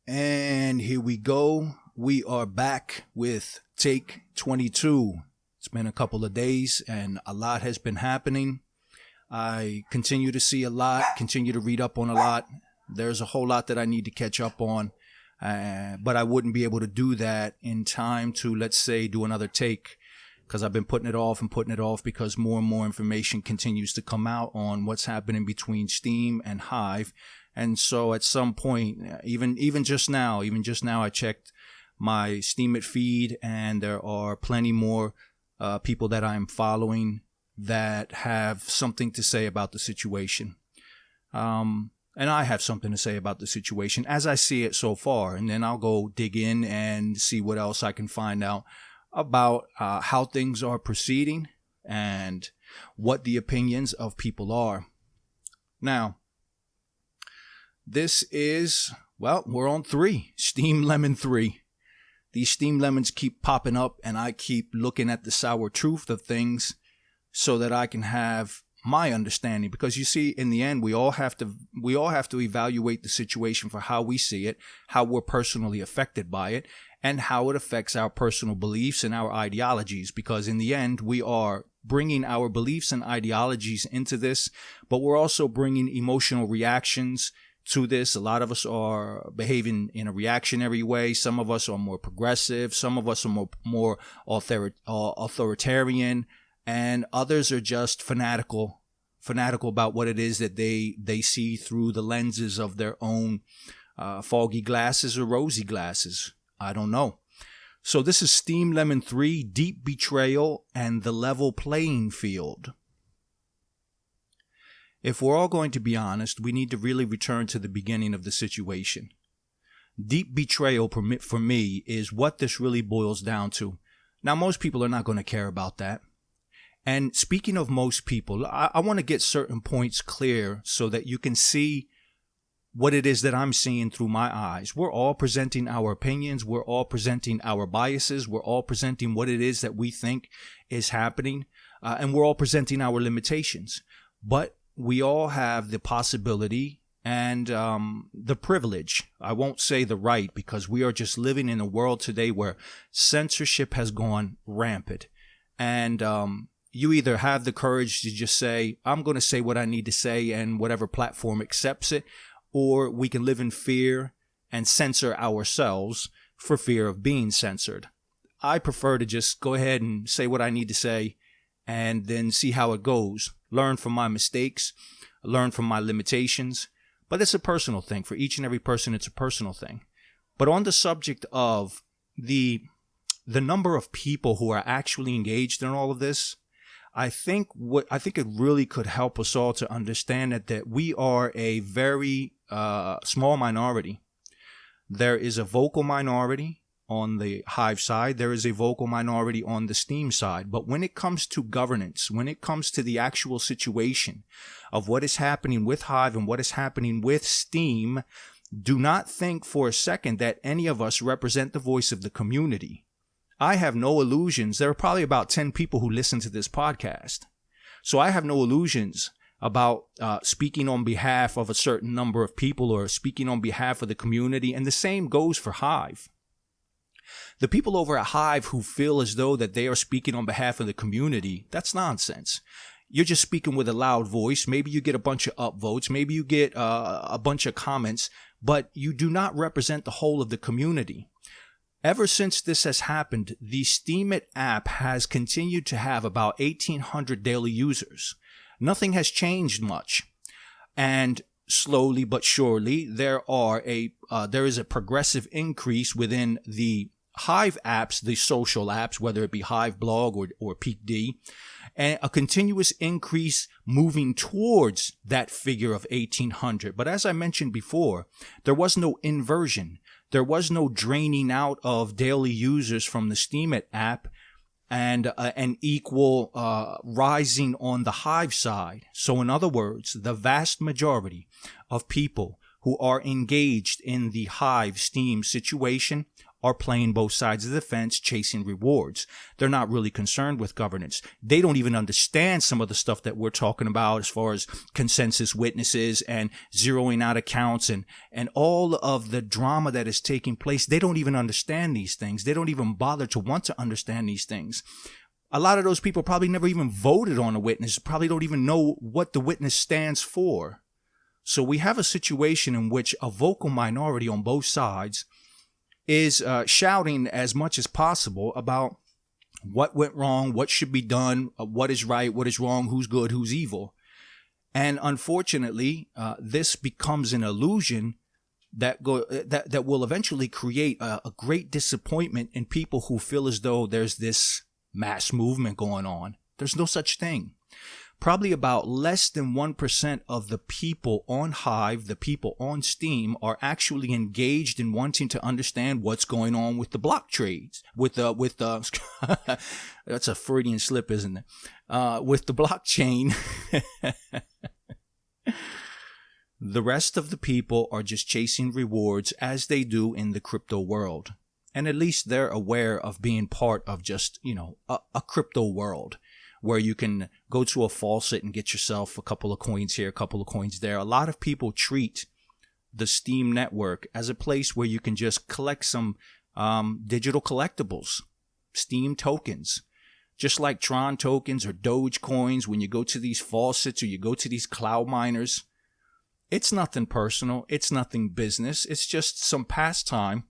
And here we go. We are back with take 22. It's been a couple of days and a lot has been happening. I continue to see a lot, continue to read up on a lot. There's a whole lot that I need to catch up on, but I wouldn't be able to do that in time to, let's say, do another take, because I've been putting it off because more and more information continues to come out on what's happening between Steem and Hive. And so at some point, even just now, I checked my Steemit feed, and there are plenty more people that I'm following that have something to say about the situation. And I have something to say about the situation as I see it so far. And then I'll go dig in and see what else I can find out about how things are proceeding and what the opinions of people are. Now, this is, well, we're on 3, Steem Lemon 3. These Steem Lemons keep popping up, and I keep looking at the sour truth of things so that I can have my understanding. Because you see, in the end, we all have to evaluate the situation for how we see it, how we're personally affected by it, and how it affects our personal beliefs and our ideologies. Because in the end, we are bringing our beliefs and ideologies into this, but we're also bringing emotional reactions to this. A lot of us are behaving in a reactionary way. Some of us are more progressive. Some of us are more authoritarian, and others are just fanatical about what it is that they see through the lenses of their own foggy glasses or rosy glasses. I don't know. So this is Steem Lemon 3, Deep Betrayal and the Level Playing Field. If we're all going to be honest, we need to really return to the beginning of the situation. Deep betrayal for me is what this really boils down to. Now, most people are not going to care about that. And speaking of most people, I want to get certain points clear so that you can see what it is that I'm seeing through my eyes. We're all presenting our opinions. We're all presenting our biases. We're all presenting what it is that we think is happening. And we're all presenting our limitations. But we all have the possibility and the privilege. I won't say the right, because we are just living in a world today where censorship has gone rampant. And you either have the courage to just say, I'm going to say what I need to say, and whatever platform accepts it, or we can live in fear and censor ourselves for fear of being censored. I prefer to just go ahead and say what I need to say and then see how it goes. Learn from my mistakes, learn from my limitations. But it's a personal thing. For each and every person, it's a personal thing. But on the subject of the number of people who are actually engaged in all of this, I think it really could help us all to understand that we are a very small minority. There is a vocal minority on the Hive side. There is a vocal minority on the Steem side. But when it comes to governance, when it comes to the actual situation of what is happening with Hive and what is happening with Steem, do not think for a second that any of us represent the voice of the community. I have no illusions. There are probably about 10 people who listen to this podcast. So I have no illusions about speaking on behalf of a certain number of people or speaking on behalf of the community. And the same goes for Hive. The people over at Hive who feel as though that they are speaking on behalf of the community, that's nonsense. You're just speaking with a loud voice. Maybe you get a bunch of upvotes. Maybe you get a bunch of comments, but you do not represent the whole of the community. Ever since this has happened, the Steemit app has continued to have about 1,800 daily users. Nothing has changed much. And slowly but surely, there is a progressive increase within the Hive apps, the social apps, whether it be Hive Blog or Peak D, and a continuous increase moving towards that figure of 1,800. But as I mentioned before, there was no inversion. There was no draining out of daily users from the Steemit app and an equal rising on the Hive side. So in other words, the vast majority of people who are engaged in the Hive Steem situation are playing both sides of the fence, chasing rewards. They're not really concerned with governance. They don't even understand some of the stuff that we're talking about as far as consensus witnesses and zeroing out accounts and all of the drama that is taking place. They don't even understand these things. They don't even bother to want to understand these things. A lot of those people probably never even voted on a witness, probably don't even know what the witness stands for. So we have a situation in which a vocal minority on both sides is shouting as much as possible about what went wrong, what should be done, what is right, what is wrong, who's good, who's evil. And unfortunately, this becomes an illusion that will eventually create a great disappointment in people who feel as though there's this mass movement going on. There's no such thing. Probably about less than 1% of the people on Hive, the people on Steem, are actually engaged in wanting to understand what's going on with the block trades, with the that's a Freudian slip, isn't it? With the blockchain. The rest of the people are just chasing rewards as they do in the crypto world. And at least they're aware of being part of just, a crypto world, where you can go to a faucet and get yourself a couple of coins here, a couple of coins there. A lot of people treat the Steem network as a place where you can just collect some digital collectibles, Steem tokens, just like Tron tokens or Doge coins. When you go to these faucets or you go to these cloud miners, it's nothing personal. It's nothing business. It's just some pastime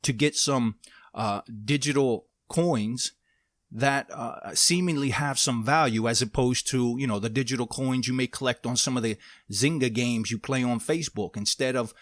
to get some digital coins that seemingly have some value, as opposed to, the digital coins you may collect on some of the Zynga games you play on Facebook, instead of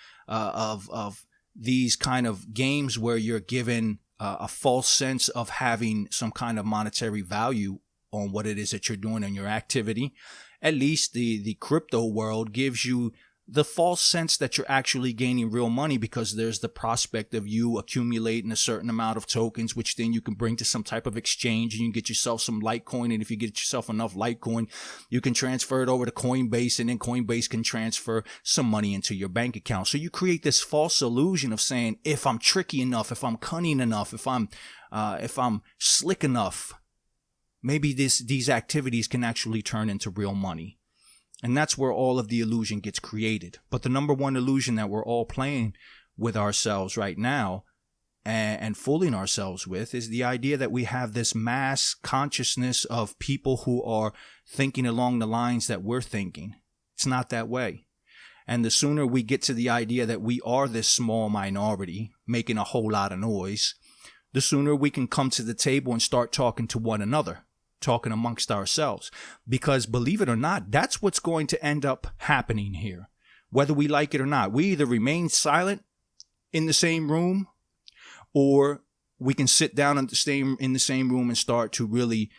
these kind of games where you're given a false sense of having some kind of monetary value on what it is that you're doing in your activity. At least the crypto world gives you the false sense that you're actually gaining real money, because there's the prospect of you accumulating a certain amount of tokens, which then you can bring to some type of exchange, and you can get yourself some Litecoin. And if you get yourself enough Litecoin, you can transfer it over to Coinbase, and then Coinbase can transfer some money into your bank account. So you create this false illusion of saying, if I'm tricky enough, if I'm cunning enough, if I'm slick enough, maybe these activities can actually turn into real money. And that's where all of the illusion gets created. But the number one illusion that we're all playing with ourselves right now and fooling ourselves with is the idea that we have this mass consciousness of people who are thinking along the lines that we're thinking. It's not that way. And the sooner we get to the idea that we are this small minority making a whole lot of noise, the sooner we can come to the table and start talking to one another, talking amongst ourselves. Because believe it or not, that's what's going to end up happening here, whether we like it or not. We either remain silent in the same room, or we can sit down in the same room and start to really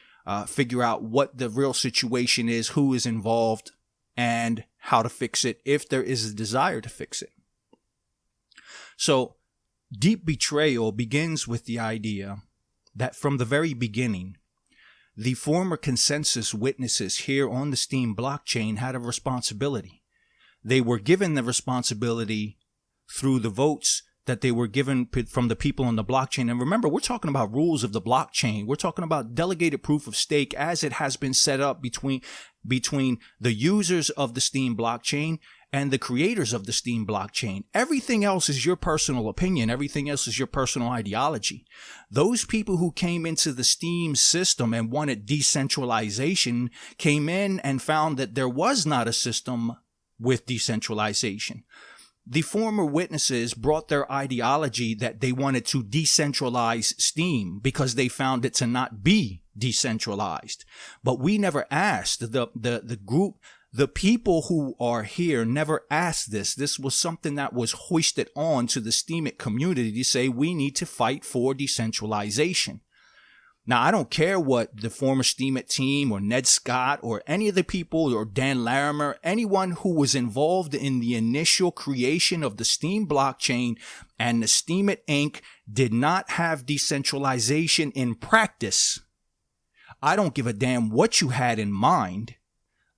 figure out what the real situation is, who is involved, and how to fix it if there is a desire to fix it. So deep betrayal begins with the idea that from the very beginning, the former consensus witnesses here on the Steem blockchain had a responsibility. They were given the responsibility through the votes that they were given from the people on the blockchain. And remember, we're talking about rules of the blockchain. We're talking about delegated proof of stake as it has been set up between the users of the Steem blockchain and the creators of the Steem blockchain. Everything else is your personal opinion. Everything else is your personal ideology. Those people who came into the Steem system and wanted decentralization came in and found that there was not a system with decentralization. The former witnesses brought their ideology that they wanted to decentralize Steem because they found it to not be decentralized. But we never asked the group. The people who are here never asked this. This was something that was hoisted on to the Steemit community to say we need to fight for decentralization. Now, I don't care what the former Steemit team or Ned Scott or any of the people or Dan Larimer, anyone who was involved in the initial creation of the Steem blockchain and the Steemit Inc. did not have decentralization in practice. I don't give a damn what you had in mind.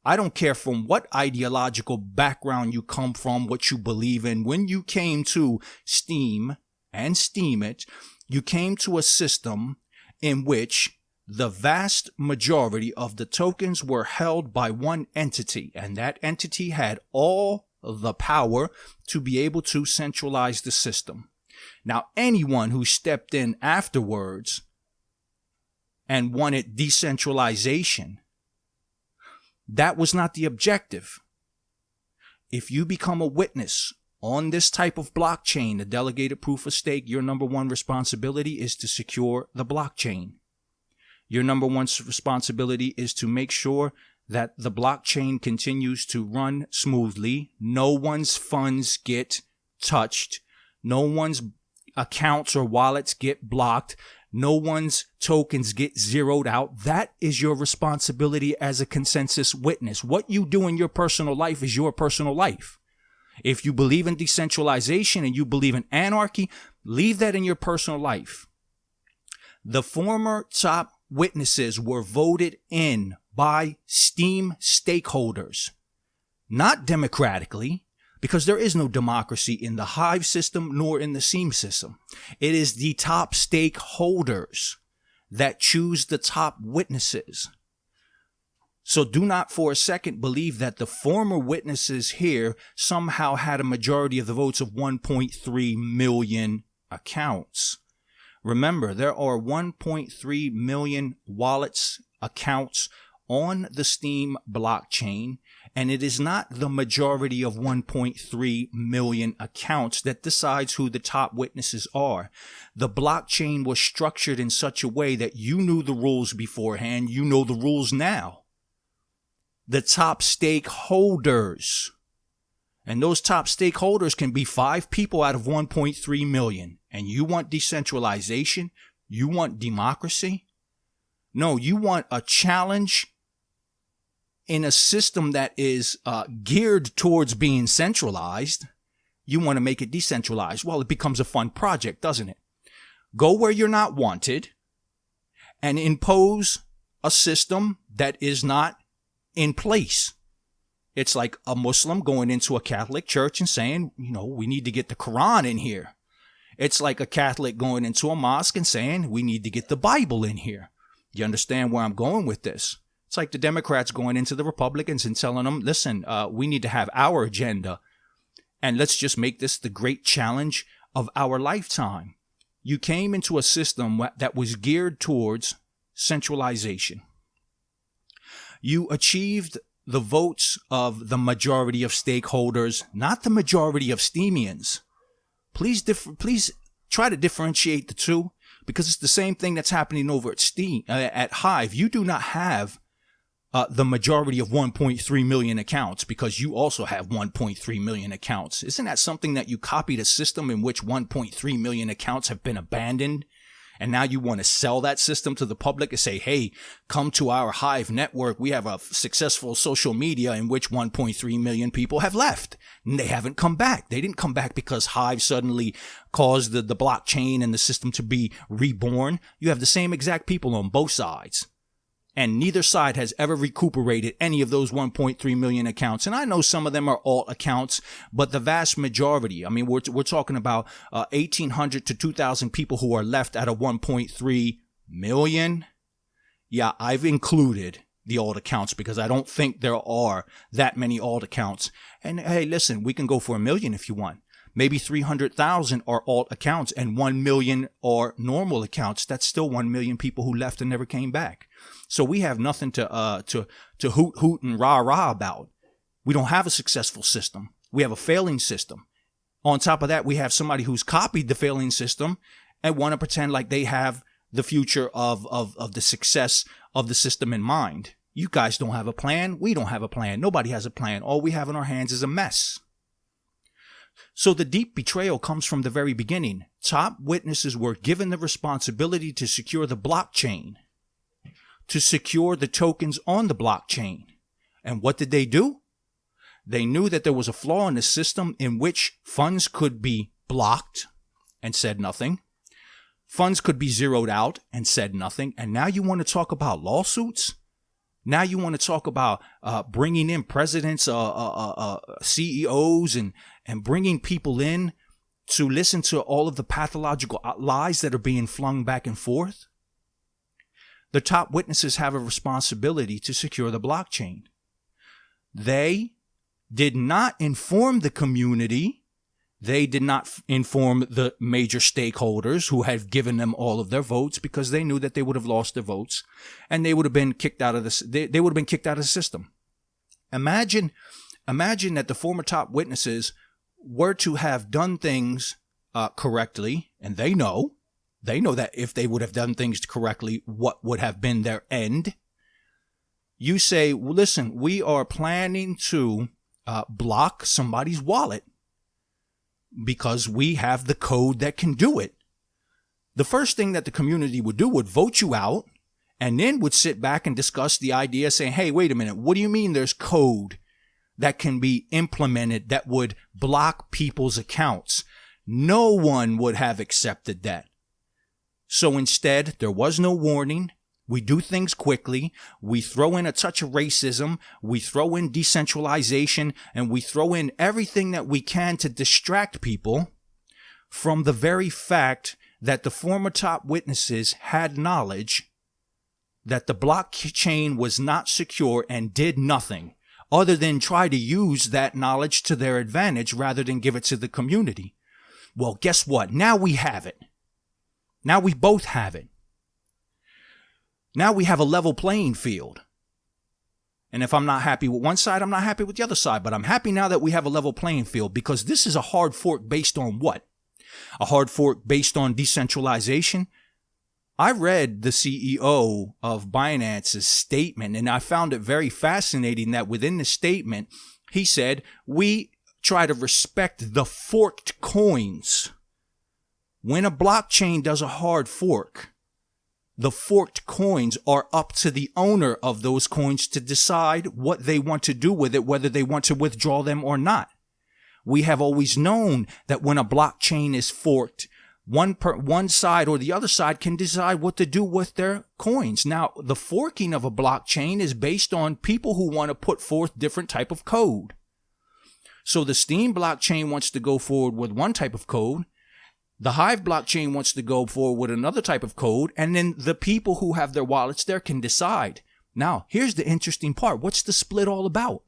I don't care from what ideological background you come from, what you believe in. When you came to Steem and Steem it, you came to a system in which the vast majority of the tokens were held by one entity, and that entity had all the power to be able to centralize the system. Now, anyone who stepped in afterwards and wanted decentralization, that was not the objective. If you become a witness on this type of blockchain, the delegated proof of stake, your number one responsibility is to secure the blockchain. Your number one responsibility is to make sure that the blockchain continues to run smoothly. No one's funds get touched. No one's accounts or wallets get blocked. No one's tokens get zeroed out. That is your responsibility as a consensus witness. What you do in your personal life is your personal life. If you believe in decentralization and you believe in anarchy, leave that in your personal life. The former top witnesses were voted in by Steem stakeholders, not democratically, because there is no democracy in the Hive system nor in the Steem system. It is the top stakeholders that choose the top witnesses. So do not for a second believe that the former witnesses here somehow had a majority of the votes of 1.3 million accounts. Remember, there are 1.3 million wallets, accounts on the Steem blockchain, and it is not the majority of 1.3 million accounts that decides who the top witnesses are. The blockchain was structured in such a way that you knew the rules beforehand, you know the rules now. The top stakeholders, and those top stakeholders can be 5 people out of 1.3 million. And you want decentralization? You want democracy? No, you want a challenge in a system that is geared towards being centralized. You want to make it decentralized. Well, it becomes a fun project, doesn't it? Go where you're not wanted and impose a system that is not in place. It's like a Muslim going into a Catholic church and saying, we need to get the Quran in here. It's like a Catholic going into a mosque and saying, we need to get the Bible in here. You understand where I'm going with this? It's like the Democrats going into the Republicans and telling them, listen, we need to have our agenda, and let's just make this the great challenge of our lifetime. You came into a system that was geared towards centralization. You achieved the votes of the majority of stakeholders, not the majority of Steemians. Please try to differentiate the two, because it's the same thing that's happening over at Steem, at Hive. You do not have the majority of 1.3 million accounts because you also have 1.3 million accounts. Isn't that something that you copied a system in which 1.3 million accounts have been abandoned? And now you want to sell that system to the public and say, hey, come to our Hive network. We have a successful social media in which 1.3 million people have left. And they haven't come back. They didn't come back because Hive suddenly caused the blockchain and the system to be reborn. You have the same exact people on both sides. And neither side has ever recuperated any of those 1.3 million accounts. And I know some of them are alt accounts, but the vast majority, I mean, we're talking about 1,800 to 2,000 people who are left out of 1.3 million. Yeah, I've included the alt accounts because I don't think there are that many alt accounts. And hey, listen, we can go for 1 million if you want. Maybe 300,000 are alt accounts and 1 million are normal accounts. That's still 1 million people who left and never came back. So we have nothing to hoot and rah about. We don't have a successful system. We have a failing system. On top of that, we have somebody who's copied the failing system and want to pretend like they have the future of the success of the system in mind. You guys don't have a plan. We don't have a plan. Nobody has a plan. All we have in our hands is a mess. So the deep betrayal comes from the very beginning. Top witnesses were given the responsibility to secure the blockchain, to secure the tokens on the blockchain. And what did they do? They knew that there was a flaw in the system in which funds could be blocked and said nothing. Funds could be zeroed out and said nothing. And now you want to talk about lawsuits? Now you want to talk about bringing in presidents, CEOs, and bringing people in to listen to all of the pathological lies that are being flung back and forth? The top witnesses have a responsibility to secure the blockchain. They did not inform the community. They did not inform the major stakeholders who had given them all of their votes, because they knew that they would have lost their votes and they would have been kicked out of they would have been kicked out of the system. Imagine that the former top witnesses were to have done things correctly, and they know that if they would have done things correctly, what would have been their end. You say, well, listen, we are planning to block somebody's wallet because we have the code that can do it. The first thing that the community would do would vote you out, and then would sit back and discuss the idea, saying, hey, wait a minute, what do you mean there's code that can be implemented that would block people's accounts? No one would have accepted that. So instead, there was no warning. We do things quickly. We throw in a touch of racism. We throw in decentralization, and we throw in everything that we can to distract people from the very fact that the former top witnesses had knowledge that the blockchain was not secure and did nothing other than try to use that knowledge to their advantage rather than give it to the community. Well, guess what? Now we have it. Now we both have it. Now we have a level playing field. And if I'm not happy with one side, I'm not happy with the other side. But I'm happy now that we have a level playing field, because this is a hard fork based on what? A hard fork based on decentralization. I read the CEO of Binance's statement, and I found it very fascinating that within the statement, he said, we try to respect the forked coins. When a blockchain does a hard fork, the forked coins are up to the owner of those coins to decide what they want to do with it, whether they want to withdraw them or not. We have always known that when a blockchain is forked, one side or the other side can decide what to do with their coins. Now, the forking of a blockchain is based on people who want to put forth different type of code. So the Steem blockchain wants to go forward with one type of code. The Hive blockchain wants to go forward with another type of code, and then the people who have their wallets there can decide. Now, here's the interesting part. What's the split all about?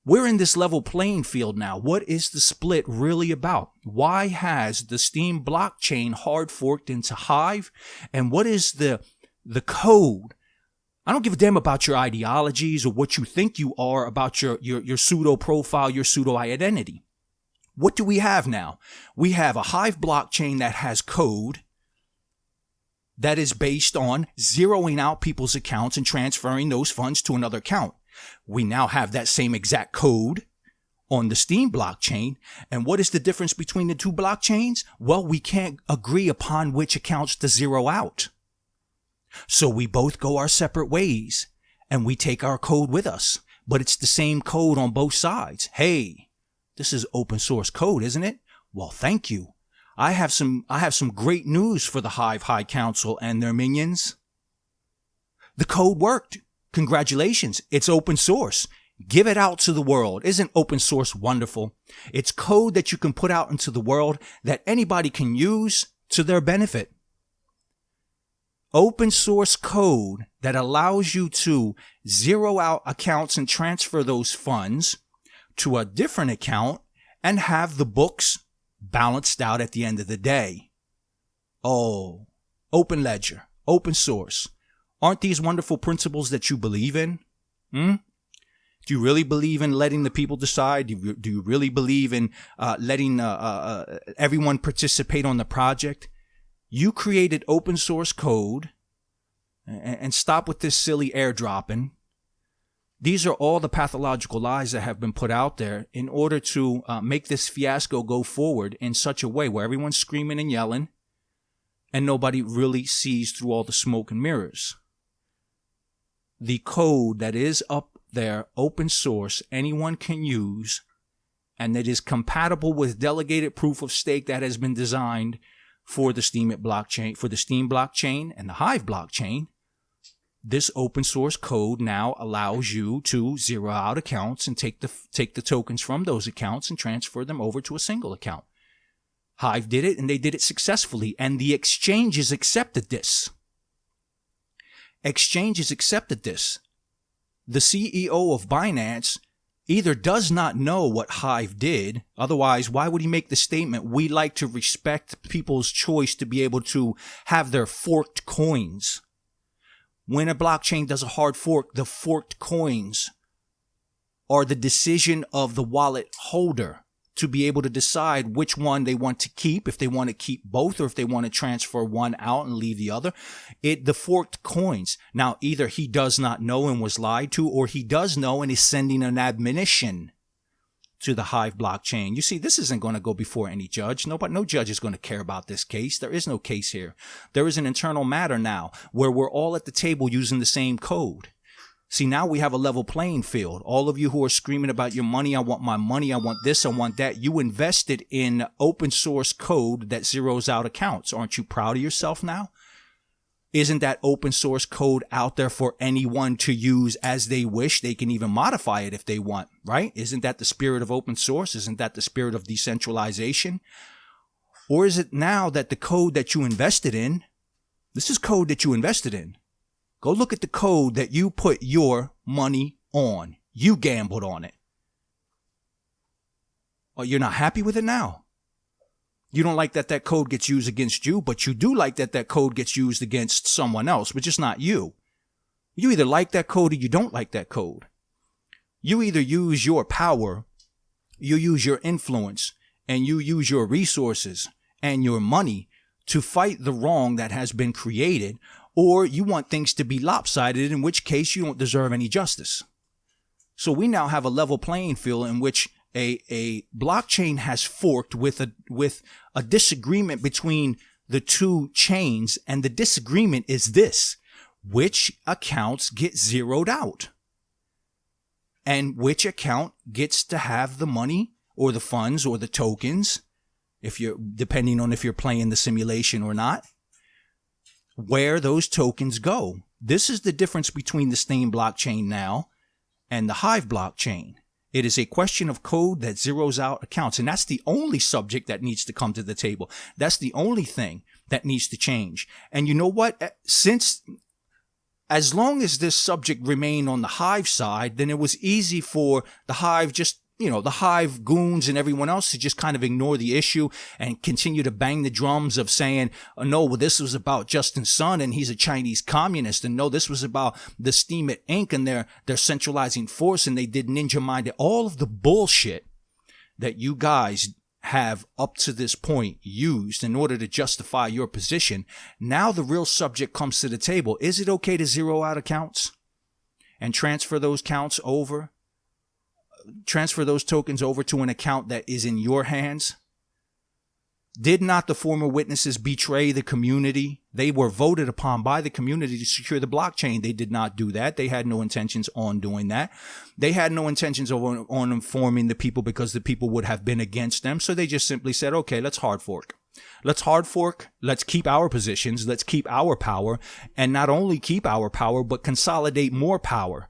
We're in this level playing field now. What is the split really about? Why has the Steem blockchain hard forked into Hive? And what is the code? I don't give a damn about your ideologies or what you think you are about your pseudo profile, your pseudo identity. What do we have now? We have a Hive blockchain that has code that is based on zeroing out people's accounts and transferring those funds to another account. We now have that same exact code on the Steem blockchain. And what is the difference between the two blockchains? Well, we can't agree upon which accounts to zero out. So we both go our separate ways and we take our code with us, but it's the same code on both sides. Hey, this is open source code, isn't it? Well, thank you. I have some great news for the Hive High Council and their minions. The code worked. Congratulations. It's open source. Give it out to the world. Isn't open source wonderful? It's code that you can put out into the world that anybody can use to their benefit. Open source code that allows you to zero out accounts and transfer those funds to a different account and have the books balanced out at the end of the day. Oh, open ledger, open source. Aren't these wonderful principles that you believe in? Do you really believe in letting the people decide? Do you really believe in letting everyone participate on the project? You created open source code and stop with this silly airdropping. These are all the pathological lies that have been put out there in order to make this fiasco go forward in such a way where everyone's screaming and yelling and nobody really sees through all the smoke and mirrors. The code that is up there, open source, anyone can use, and that is compatible with delegated proof of stake that has been designed for the Steem blockchain, and the Hive blockchain. This open source code now allows you to zero out accounts and take the tokens from those accounts and transfer them over to a single account. Hive did it, and they did it successfully, and the exchanges accepted this. Exchanges accepted this. The CEO of Binance either does not know what Hive did, otherwise why would he make the statement, we like to respect people's choice to be able to have their forked coins. When a blockchain does a hard fork, the forked coins are the decision of the wallet holder to be able to decide which one they want to keep, if they want to keep both or if they want to transfer one out and leave the other. The forked coins. Now, either he does not know and was lied to, or he does know and is sending an admonition to the Hive blockchain. You see, this isn't going to go before any judge. No judge is going to care about this case. There is no case here. There is an internal matter now where we're all at the table using the same code. See, now we have a level playing field. All of you who are screaming about your money, I want my money, I want this, I want that. You invested in open source code that zeroes out accounts. Aren't you proud of yourself now? Isn't that open source code out there for anyone to use as they wish? They can even modify it if they want, right? Isn't that the spirit of open source? Isn't that the spirit of decentralization? Or is it now that the code that you invested in, this is code that you invested in. Go look at the code that you put your money on. You gambled on it. Oh, you're not happy with it now? You don't like that that code gets used against you, but you do like that that code gets used against someone else, but just not you. You either like that code or you don't like that code. You either use your power, you use your influence, and you use your resources and your money to fight the wrong that has been created, or you want things to be lopsided, in which case you don't deserve any justice. So we now have a level playing field in which a blockchain has forked with a disagreement between the two chains, and the disagreement is this: which accounts get zeroed out and which account gets to have the money or the funds or the tokens, depending on if you're playing the simulation or not, where those tokens go. This is the difference between the Steem blockchain now and the Hive blockchain. It is a question of code that zeroes out accounts. And that's the only subject that needs to come to the table. That's the only thing that needs to change. And you know what? As long as this subject remained on the Hive side, then it was easy for the Hive the Hive goons and everyone else to just kind of ignore the issue and continue to bang the drums of saying, oh, no, well, this was about Justin Sun and he's a Chinese communist. And no, this was about the Steem Inc. and their centralizing force, and they did ninja minded. All of the bullshit that you guys have up to this point used in order to justify your position. Now the real subject comes to the table. Is it okay to zero out accounts and transfer those tokens over to an account that is in your hands? Did not the former witnesses betray the community? They were voted upon by the community to secure the blockchain. They did not do that. They had no intentions on doing that. They had no intentions on informing the people, because the people would have been against them. So they just simply said, okay, let's hard fork. Let's hard fork. Let's keep our positions. Let's keep our power. And not only keep our power, but consolidate more power.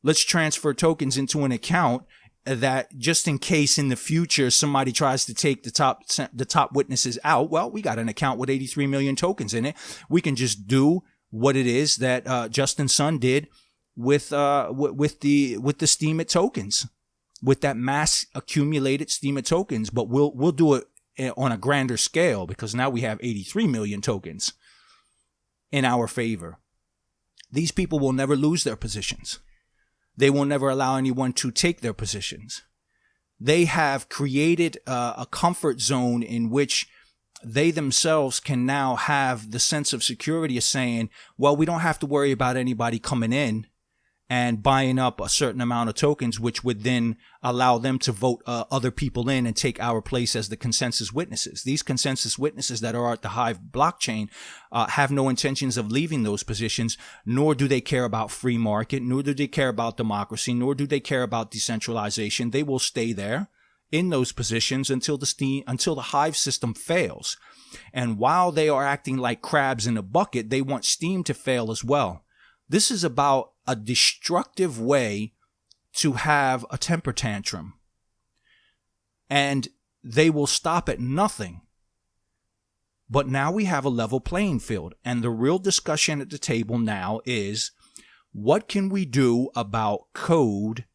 Let's transfer tokens into an account that, just in case in the future somebody tries to take the top witnesses out, well, we got an account with 83 million tokens in it. We can just do what it is that Justin Sun did with the Steem tokens, with that mass accumulated Steem tokens. But we'll do it on a grander scale, because now we have 83 million tokens in our favor. These people will never lose their positions. They will never allow anyone to take their positions. They have created a comfort zone in which they themselves can now have the sense of security of saying, well, we don't have to worry about anybody coming in and buying up a certain amount of tokens, which would then allow them to vote other people in and take our place as the consensus witnesses. These consensus witnesses that are at the Hive blockchain have no intentions of leaving those positions, nor do they care about free market, nor do they care about democracy, nor do they care about decentralization. They will stay there in those positions until the Hive system fails. And while they are acting like crabs in a bucket, they want Steem to fail as well. This is about a destructive way to have a temper tantrum. And they will stop at nothing. But now we have a level playing field. And the real discussion at the table now is, what can we do about code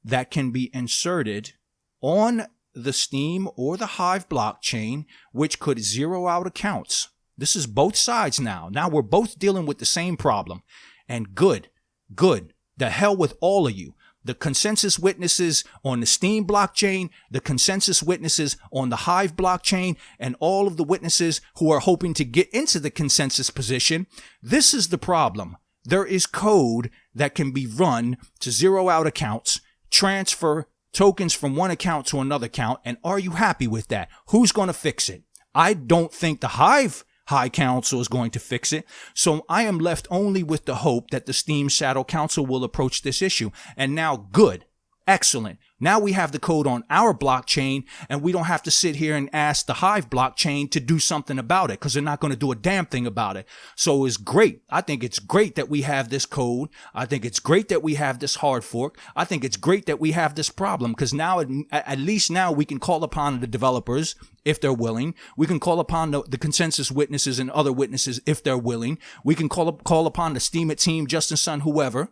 that can be inserted on the Steem or the Hive blockchain, which could zero out accounts? This is both sides now. Now we're both dealing with the same problem. And good. The hell with all of you. The consensus witnesses on the Steem blockchain, the consensus witnesses on the Hive blockchain, and all of the witnesses who are hoping to get into the consensus position. This is the problem. There is code that can be run to zero out accounts, transfer tokens from one account to another account. And are you happy with that? Who's going to fix it? I don't think the Hive High Council is going to fix it. So I am left only with the hope that the Steem Shadow Council will approach this issue. And now, good. Excellent. Now we have the code on our blockchain, and we don't have to sit here and ask the Hive blockchain to do something about it, because they're not going to do a damn thing about it. So it's great. I think it's great that we have this code. I think it's great that we have this hard fork. I think it's great that we have this problem, because now, at least now, we can call upon the developers if they're willing. We can call upon the consensus witnesses and other witnesses if they're willing. We can call upon the Steem It team, Justin Sun, whoever,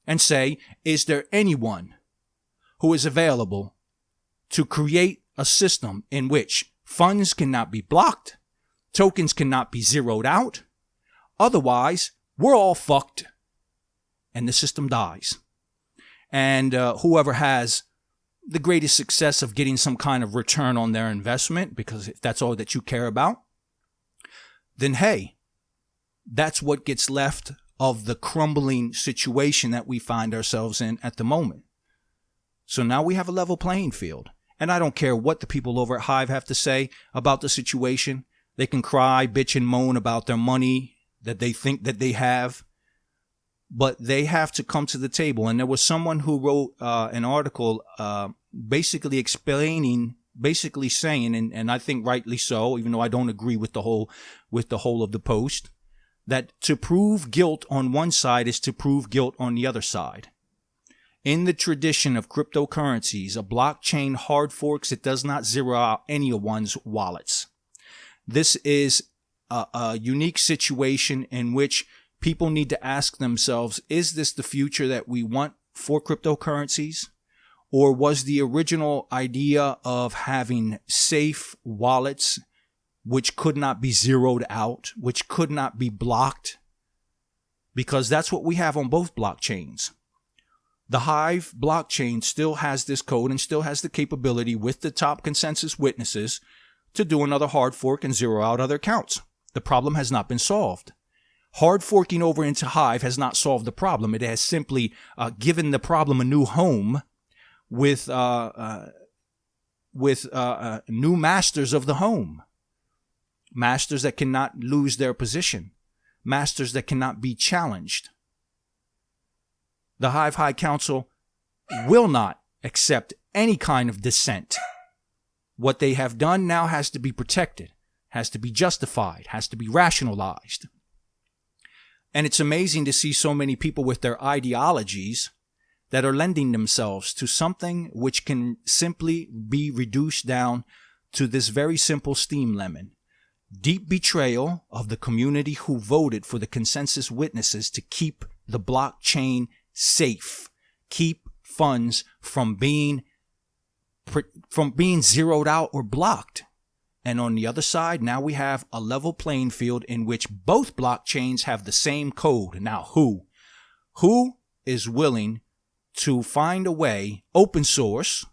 and say, is there anyone who is available to create a system in which funds cannot be blocked, tokens cannot be zeroed out? Otherwise, we're all fucked and the system dies. And whoever has the greatest success of getting some kind of return on their investment, because if that's all that you care about, then hey, that's what gets left of the crumbling situation that we find ourselves in at the moment. So now we have a level playing field. And I don't care what the people over at Hive have to say about the situation. They can cry, bitch, and moan about their money that they think that they have. But they have to come to the table. And there was someone who wrote an article basically saying, and I think rightly so, even though I don't agree with the whole of the post, that to prove guilt on one side is to prove guilt on the other side. In the tradition of cryptocurrencies, a blockchain hard forks, it does not zero out any of one's wallets. This is a unique situation in which people need to ask themselves, is this the future that we want for cryptocurrencies? Or was the original idea of having safe wallets which could not be zeroed out, which could not be blocked? Because that's what we have on both blockchains. The Hive blockchain still has this code and still has the capability with the top consensus witnesses to do another hard fork and zero out other accounts. The problem has not been solved. Hard forking over into Hive has not solved the problem. It has simply given the problem a new home with new masters of the home. Masters that cannot lose their position. Masters that cannot be challenged. The Hive High Council will not accept any kind of dissent. What they have done now has to be protected, has to be justified, has to be rationalized. And it's amazing to see so many people with their ideologies that are lending themselves to something which can simply be reduced down to this very simple steam lemon. Deep betrayal of the community who voted for the consensus witnesses to keep the blockchain safe, keep funds from being zeroed out or blocked. And on the other side, now we have a level playing field in which both blockchains have the same code. Now, who is willing to find a way, open source,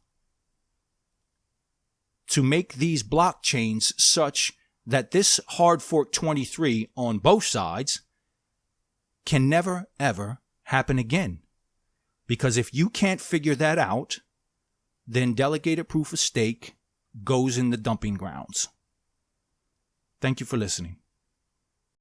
to make these blockchains such that this hard fork 23 on both sides can never, ever happen again? Because if you can't figure that out, then delegated proof of stake goes in the dumping grounds. Thank you for listening.